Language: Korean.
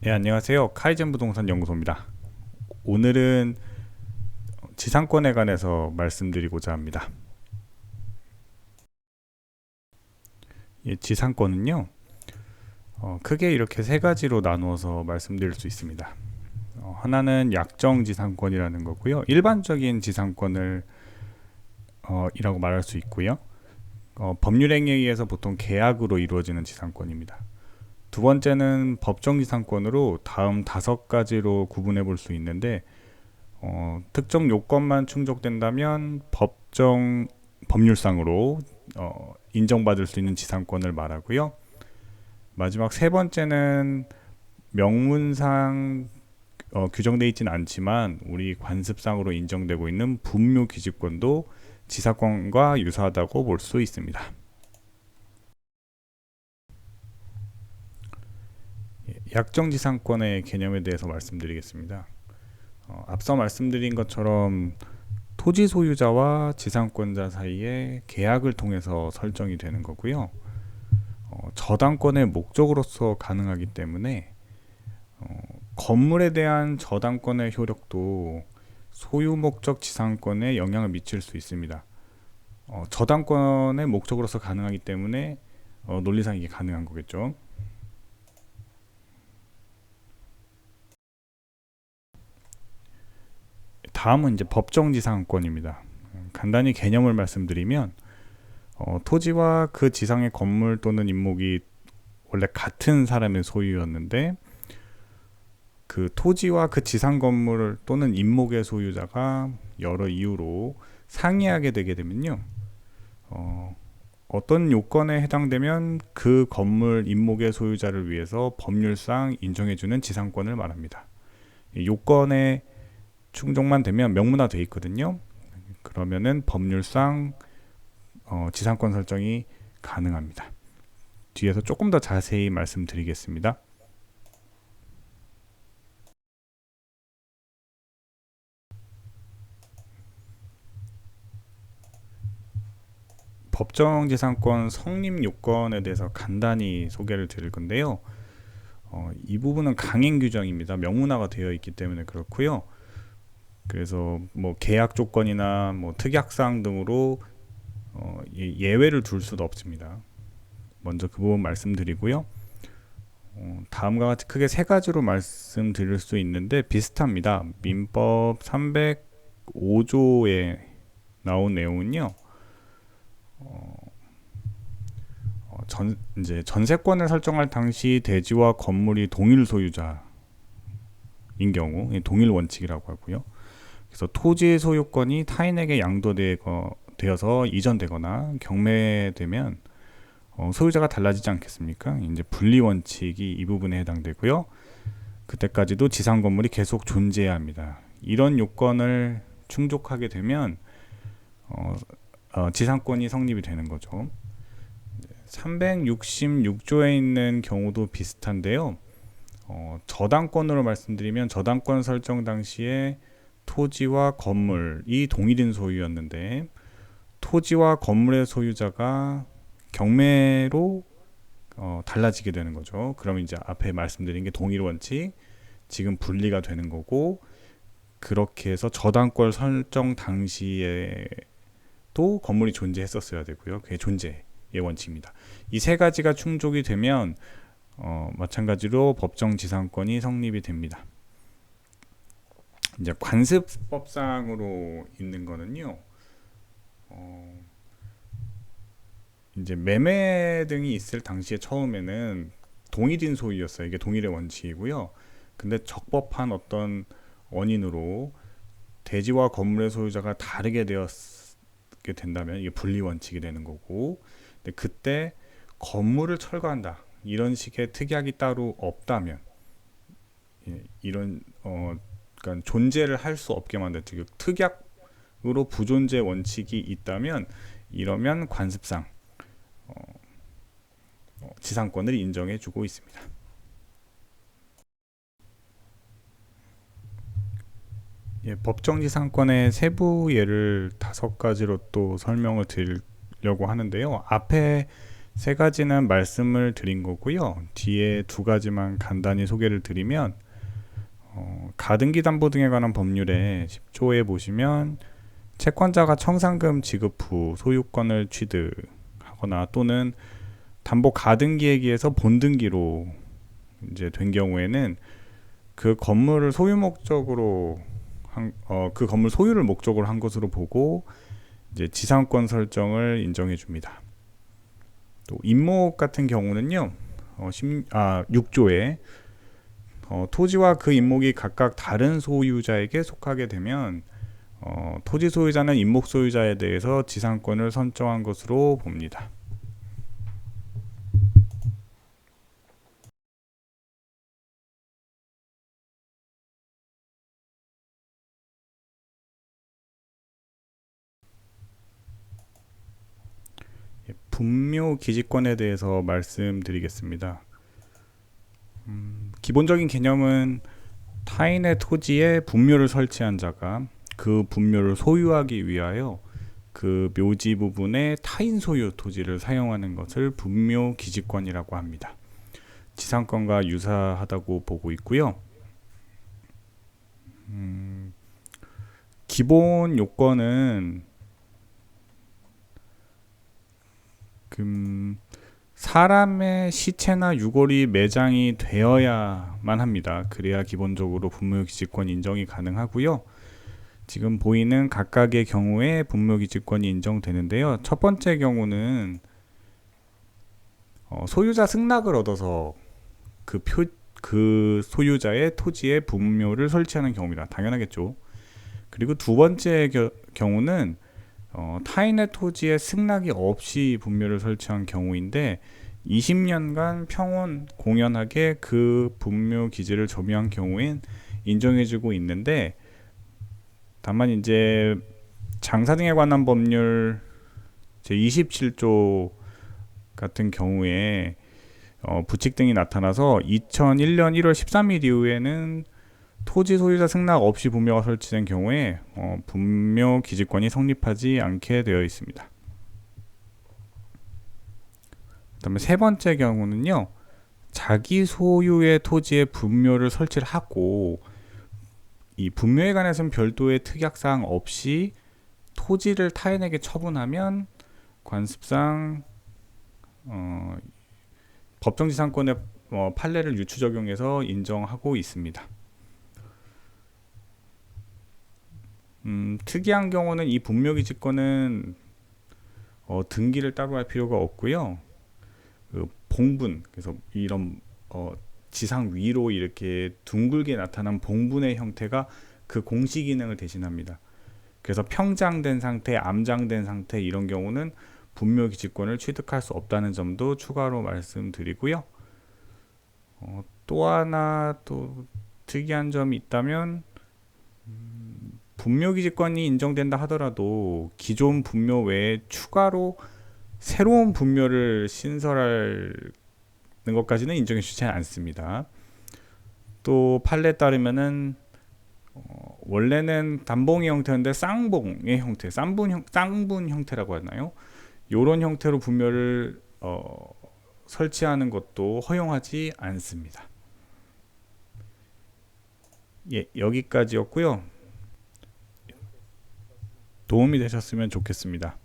네, 안녕하세요. 카이젠 부동산 연구소입니다. 오늘은 지상권에 관해서 말씀드리고자 합니다. 지상권은요, 크게 이렇게 세 가지로 나누어서 말씀드릴 수 있습니다. 하나는 약정 지상권이라는 거고요. 일반적인 지상권을 이라고 말할 수 있고요. 법률행위에 의해서 보통 계약으로 이루어지는 지상권입니다. 두 번째는 법정 지상권으로 다음 다섯 가지로 구분해 볼 수 있는데, 특정 요건만 충족된다면 법률상으로 인정받을 수 있는 지상권을 말하고요. 마지막 세 번째는 명문상 규정되어 있지는 않지만 우리 관습상으로 인정되고 있는 분묘기지권도 지상권과 유사하다고 볼 수 있습니다. 약정지상권의 개념에 대해서 말씀드리겠습니다. 앞서 말씀드린 것처럼 토지 소유자와 지상권자 사이에 계약을 통해서 설정이 되는 거고요. 저당권의 목적으로서 가능하기 때문에 건물에 대한 저당권의 효력도 소유 목적 지상권에 영향을 미칠 수 있습니다. 저당권의 목적으로서 가능하기 때문에 논리상 이게 가능한 거겠죠. 다음은 이제 법정지상권입니다. 간단히 개념을 말씀드리면 토지와 그 지상의 건물 또는 임목이 원래 같은 사람의 소유였는데 그 토지와 그 지상 건물 또는 임목의 소유자가 여러 이유로 상이하게 되게 되면요. 어떤 요건에 해당되면 그 건물 임목의 소유자를 위해서 법률상 인정해주는 지상권을 말합니다. 요건에 충족만 되면 명문화돼 있거든요. 그러면은 법률상 지상권 설정이 가능합니다. 뒤에서 조금 더 자세히 말씀드리겠습니다. 법정지상권 성립 요건에 대해서 간단히 소개를 드릴 건데요. 이 부분은 강행 규정입니다. 명문화가 되어 있기 때문에 그렇고요. 그래서 뭐 계약 조건이나 뭐 특약사항 등으로 예외를 둘 수도 없습니다. 먼저 그 부분 말씀드리고요. 다음과 같이 크게 세 가지로 말씀드릴 수 있는데 비슷합니다. 민법 305조에 나온 내용은요. 이제 전세권을 설정할 당시 대지와 건물이 동일 소유자인 경우 동일 원칙이라고 하고요. 그래서 토지 소유권이 타인에게 양도되어서 이전되거나 경매되면 소유자가 달라지지 않겠습니까? 이제 분리 원칙이 이 부분에 해당되고요. 그때까지도 지상 건물이 계속 존재해야 합니다. 이런 요건을 충족하게 되면 지상권이 성립이 되는 거죠. 366조에 있는 경우도 비슷한데요. 저당권으로 말씀드리면 저당권 설정 당시에 토지와 건물이 동일인 소유였는데 토지와 건물의 소유자가 경매로 달라지게 되는 거죠. 그럼 이제 앞에 말씀드린 게 동일 원칙, 지금 분리가 되는 거고 그렇게 해서 저당권 설정 당시에 또 건물이 존재했었어야 되고요. 그게 존재의 원칙입니다. 이 세 가지가 충족이 되면 마찬가지로 법정 지상권이 성립이 됩니다. 이제 관습법상으로 있는 거는요. 이제 매매 등이 있을 당시에 처음에는 동일인 소유였어요. 이게 동일의 원칙이고요. 근데 적법한 어떤 원인으로 대지와 건물의 소유자가 다르게 되었게 된다면 이게 분리 원칙이 되는 거고, 근데 그때 건물을 철거한다 이런 식의 특약이 따로 없다면 이런 그러니까 존재를 할 수 없게 만든 특약으로 부존재 원칙이 있다면 이러면 관습상 지상권을 인정해주고 있습니다. 법정지상권의 세부 예를 다섯 가지로 또 설명을 드리려고 하는데요. 앞에 세 가지는 말씀을 드린 거고요. 뒤에 두 가지만 간단히 소개를 드리면 가등기 담보 등에 관한 법률의 10조에 보시면 채권자가 청산금 지급 후 소유권을 취득하거나 또는 담보 가등기에 기해서 본등기로 이제 된 경우에는 그 건물을 소유 목적으로 그 건물 소유를 목적으로 한 것으로 보고 이제 지상권 설정을 인정해 줍니다. 또 임목 같은 경우는요, 6조에 토지와 그 임목이 각각 다른 소유자에게 속하게 되면 토지 소유자는 임목 소유자에 대해서 지상권을 선정한 것으로 봅니다. 분묘 기지권에 대해서 말씀드리겠습니다. 기본적인 개념은 타인의 토지에 분묘를 설치한 자가 그 분묘를 소유하기 위하여 그 묘지 부분의 타인 소유 토지를 사용하는 것을 분묘 기지권이라고 합니다. 지상권과 유사하다고 보고 있고요. 기본 요건은 사람의 시체나 유골이 매장이 되어야만 합니다. 그래야 기본적으로 분묘기지권 인정이 가능하고요. 지금 보이는 각각의 경우에 분묘기지권이 인정되는데요. 첫 번째 경우는 소유자 승낙을 얻어서 그 소유자의 토지에 분묘를 설치하는 경우입니다. 당연하겠죠. 그리고 두 번째 경우는 타인의 토지에 승낙이 없이 분묘를 설치한 경우인데 20년간 평온 공연하게 그 분묘 기지를 점유한 경우엔 인정해주고 있는데, 다만 이제 장사 등에 관한 법률 제27조 같은 경우에 부칙 등이 나타나서 2001년 1월 13일 이후에는 토지 소유자 승낙 없이 분묘가 설치된 경우에 분묘 기지권이 성립하지 않게 되어 있습니다. 그다음에 세 번째 경우는요, 자기 소유의 토지에 분묘를 설치를 하고 이 분묘에 관해서는 별도의 특약사항 없이 토지를 타인에게 처분하면 관습상 법정지상권의 판례를 유추 적용해서 인정하고 있습니다. 특이한 경우는 이 분묘기지권은 등기를 따로 할 필요가 없고요. 그 봉분, 그래서 이런 지상 위로 이렇게 둥글게 나타난 봉분의 형태가 그 공시 기능을 대신합니다. 그래서 평장된 상태, 암장된 상태 이런 경우는 분묘기지권을 취득할 수 없다는 점도 추가로 말씀드리고요. 또 하나 또 특이한 점이 있다면 분묘기지권이 인정된다 하더라도 기존 분묘 외에 추가로 새로운 분묘를 신설하는 것까지는 인정해 주지 않습니다. 또 판례에 따르면은 원래는 단봉의 형태인데 쌍봉의 형태, 쌍분 형태라고 하나요? 이런 형태로 분묘를 설치하는 것도 허용하지 않습니다. 예, 여기까지였고요. 도움이 되셨으면 좋겠습니다.